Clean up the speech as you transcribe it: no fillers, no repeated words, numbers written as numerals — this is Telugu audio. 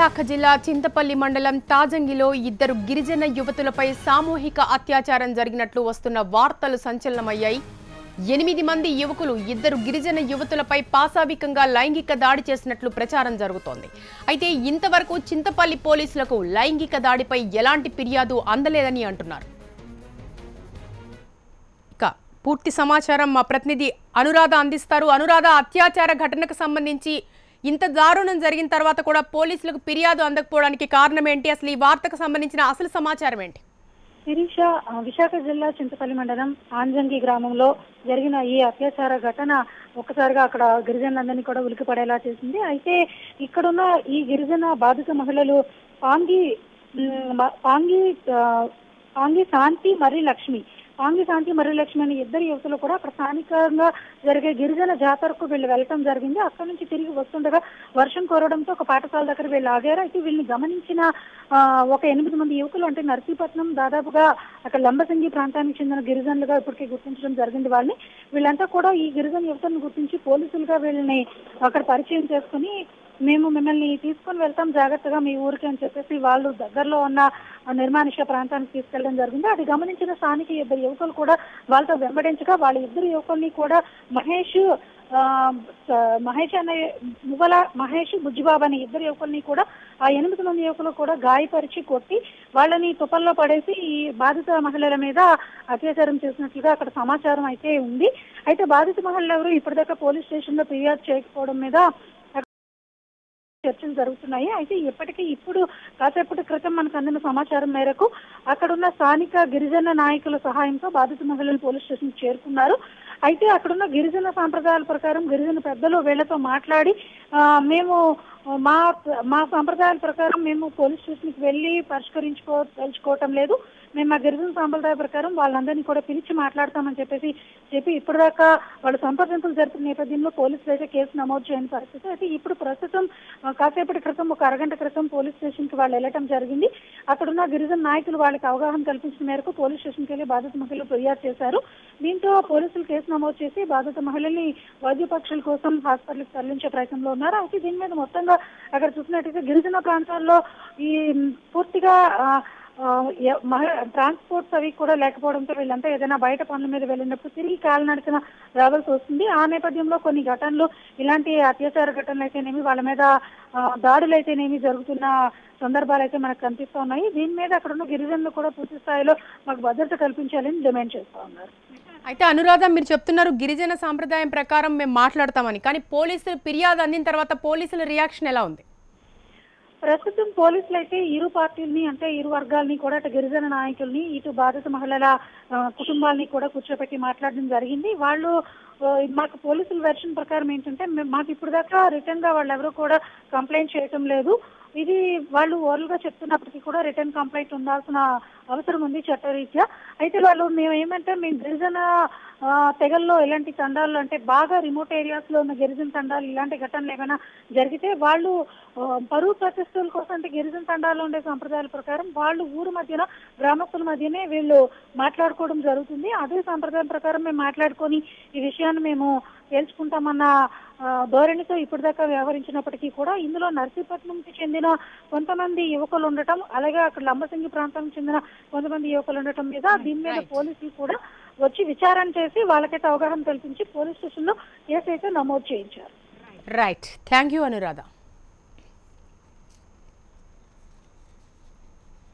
విశాఖ జిల్లా చింతపల్లి మండలం తాజంగిలో ఇద్దరు గిరిజన యువతులపై సామూహిక అత్యాచారం జరిగినట్లు వస్తున్న వార్తలు సంచలనమయ్యాయి. 8 మంది యువకులు ఇద్దరు గిరిజన యువతులపై పాశావికంగా లైంగిక దాడి చేసినట్లు ప్రచారం జరుగుతోంది. అయితే ఇంతవరకు చింతపల్లి పోలీసులకు లైంగిక దాడిపై ఎలాంటి ఫిర్యాదు అందలేదని అంటున్నారు. ఇక పూర్తి సమాచారం మా ప్రతినిధి అనురాధ అందిస్తారు. అనురాధ, అత్యాచార ఘటనకు సంబంధించి ఇంత దారుణం జరిగిన తర్వాత కూడా పోలీసులకు ఫిర్యాదు అందకపోవడానికి కారణం ఏంటి? అసలు ఈ వార్తకు సంబంధించిన అసలు సమాచారం ఏంటి? శిరీష, విశాఖ జిల్లా చింతపల్లి మండలం ఆంజంగి గ్రామంలో జరిగిన ఈ అత్యాచార ఘటన ఒక్కసారిగా అక్కడ గిరిజనులందరినీ కూడా ఉలికిపడేలా చేసింది. అయితే ఇక్కడున్న ఈ గిరిజన బాధిత మహిళలు పాంగి శాంతి మరియు లక్ష్మి అని ఇద్దరు యువతులు కూడా అక్కడ స్థానికంగా జరిగే గిరిజన జాతరకు వీళ్ళు వెళ్ళటం జరిగింది. అక్కడ నుంచి తిరిగి వస్తుండగా వర్షం కురవడంతో ఒక పాఠశాల దగ్గర వీళ్ళు ఆగారు. అయితే వీళ్ళని గమనించిన ఒక 8 మంది యువకులు, అంటే నర్సీపట్నం దాదాపుగా అక్కడ లంబసింగి ప్రాంతానికి చెందిన గిరిజనులుగా ఇప్పటికే గుర్తించడం జరిగింది. వీళ్ళంతా కూడా ఈ గిరిజన యువతలను గుర్తించి పోలీసులుగా వీళ్ళని అక్కడ పరిచయం చేసుకుని, మేము మిమ్మల్ని తీసుకొని వెళ్తాం జాగ్రత్తగా మీ ఊరికి అని చెప్పేసి వాళ్ళు దగ్గరలో ఉన్న నిర్మానుష్య ప్రాంతానికి తీసుకెళ్లడం జరిగింది. అది గమనించిన స్థానిక ఇద్దరు యువకులు కూడా వాళ్ళతో వెంబడించగా వాళ్ళ ఇద్దరు యువకుల్ని కూడా మహేష్ బుజ్జిబాబు అనే ఇద్దరు యువకుల్ని కూడా ఆ 8 మంది యువకులు కూడా గాయపరిచి కొట్టి వాళ్ళని తుపల్లో పడేసి ఈ బాధిత మహిళల మీద అత్యాచారం చేసినట్లుగా అక్కడ సమాచారం అయితే ఉంది. అయితే బాధిత మహిళలు ఎవరు ఇప్పటిదాకా పోలీస్ స్టేషన్ లో ఫిర్యాదు చేయకపోవడం మీద చర్చలు జరుగుతున్నాయి. అయితే ఇప్పుడు కాసేపటి క్రితం మనకు అందిన సమాచారం మేరకు అక్కడున్న స్థానిక గిరిజన నాయకుల సహాయంతో బాధిత మహిళలు పోలీస్ స్టేషన్ చేరుకున్నారు. అయితే అక్కడున్న గిరిజన సాంప్రదాయాల ప్రకారం గిరిజన పెద్దలు వీళ్లతో మాట్లాడి మేము మా సాంప్రదాయాల ప్రకారం మేము పోలీస్ స్టేషన్కి వెళ్ళి తెలుసుకోవటం లేదు, మేము మా గిరిజన సాంప్రదాయ ప్రకారం వాళ్ళందరినీ కూడా పిలిచి మాట్లాడతామని చెప్పి ఇప్పటిదాకా వాళ్ళు సంప్రదింపులు జరిపిన నేపథ్యంలో పోలీసులు అయితే కేసు నమోదు చేయని పరిస్థితి. అయితే ఇప్పుడు ప్రస్తుతం కాసేపటి క్రితం ఒక అరగంట క్రితం పోలీస్ స్టేషన్కి వాళ్ళు వెళ్ళటం జరిగింది. అక్కడున్న గిరిజన నాయకులు వాళ్ళకి అవగాహన కల్పించిన మేరకు పోలీస్ స్టేషన్కి వెళ్ళి బాధిత మహిళలు ఫిర్యాదు చేశారు. దీంతో పోలీసులు కేసు నమోదు చేసి బాధిత మహిళల్ని వైద్య పరీక్షల కోసం హాస్పిటల్కి తరలించే ప్రయత్నంలో ఉన్నారు. అయితే దీని మీద మొత్తంగా అక్కడ చూసినట్టయితే గిరిజన ప్రాంతాల్లో ఈ పూర్తిగా ట్రాన్స్పోర్ట్స్ అవి కూడా లేకపోవడంతో వీళ్ళంతా ఏదైనా బయట పనుల మీద వెళ్ళినప్పుడు తిరిగి కాలినడకన రావాల్సి వస్తుంది. ఆ నేపథ్యంలో కొన్ని ఘటనలు, ఇలాంటి అత్యాచార ఘటనలు అయితేనేమి, వాళ్ళ మీద దాడులు అయితేనేమి జరుగుతున్న సందర్భాలు అయితే మనకు కనిపిస్తూ ఉన్నాయి. దీని మీద అక్కడ ఉన్న గిరిజనులు కూడా పూర్తి స్థాయిలో మాకు భద్రత కల్పించాలని డిమాండ్ చేస్తూ ఉన్నారు. అయితే అనురాధ, మీరు చెప్తున్నారు గిరిజన సాంప్రదాయం ప్రకారం మేము మాట్లాడతామని, కానీ పోలీసులు ఫిర్యాదు అందిన తర్వాత పోలీసుల రియాక్షన్ ఎలా ఉంది? ప్రస్తుతం పోలీసులు అయితే ఇరు పార్టీలని, అంటే ఇరు వర్గాలని కూడా, అటు గిరిజన నాయకుల్ని ఇటు బాధిత మహిళల కుటుంబాలని కూడా కూర్చోపెట్టి మాట్లాడడం జరిగింది. వాళ్ళు మాకు పోలీసుల వెర్షన్ ప్రకారం ఏంటంటే మాకు ఇప్పుడు దాకా రిటర్న్ గా వాళ్ళు ఎవరు కూడా కంప్లైంట్ చేయటం లేదు. ఇది వాళ్ళు ఓరల్ గా చెప్తున్నప్పటికీ కూడా రిటర్న్ కంప్లైంట్ ఉండాల్సిన అవసరం ఉంది చట్టరీత్యా. అయితే మేము గిరిజన తెగల్లో ఇలాంటి తండాలు, అంటే బాగా రిమోట్ ఏరియాస్ లో ఉన్న గిరిజన తండాలు ఇలాంటి ఘటనలు ఏమైనా జరిగితే వాళ్ళు పరువు ప్రతిష్టల కోసం, అంటే గిరిజన తండాల్లో ఉండే సంప్రదాయాల ప్రకారం వాళ్ళు ఊరు మధ్యన గ్రామస్తుల మధ్యనే వీళ్ళు మాట్లాడుకోవడం జరుగుతుంది. అదే సంప్రదాయం ప్రకారం మేము మాట్లాడుకొని ఈ విషయాన్ని మేము తేల్చుకుంటామన్న ధోరణితో ఇప్పటిదాకా వ్యవహరించినప్పటికీ కూడా ఇందులో నర్సీపట్నంకి చెందిన కొంతమంది యువకులు ఉండటం, అలాగే అక్కడ లంబసింగి ప్రాంతానికి చెందిన కొంతమంది యువకులు ఉండటం మీద దీని మీద పోలీసులు కూడా వచ్చి విచారణ చేసి వాళ్ళకైతే అవగాహన కల్పించి పోలీస్ స్టేషన్ లో కేసు అయితే నమోదు చేయించారు. Right, thank you Anuradha.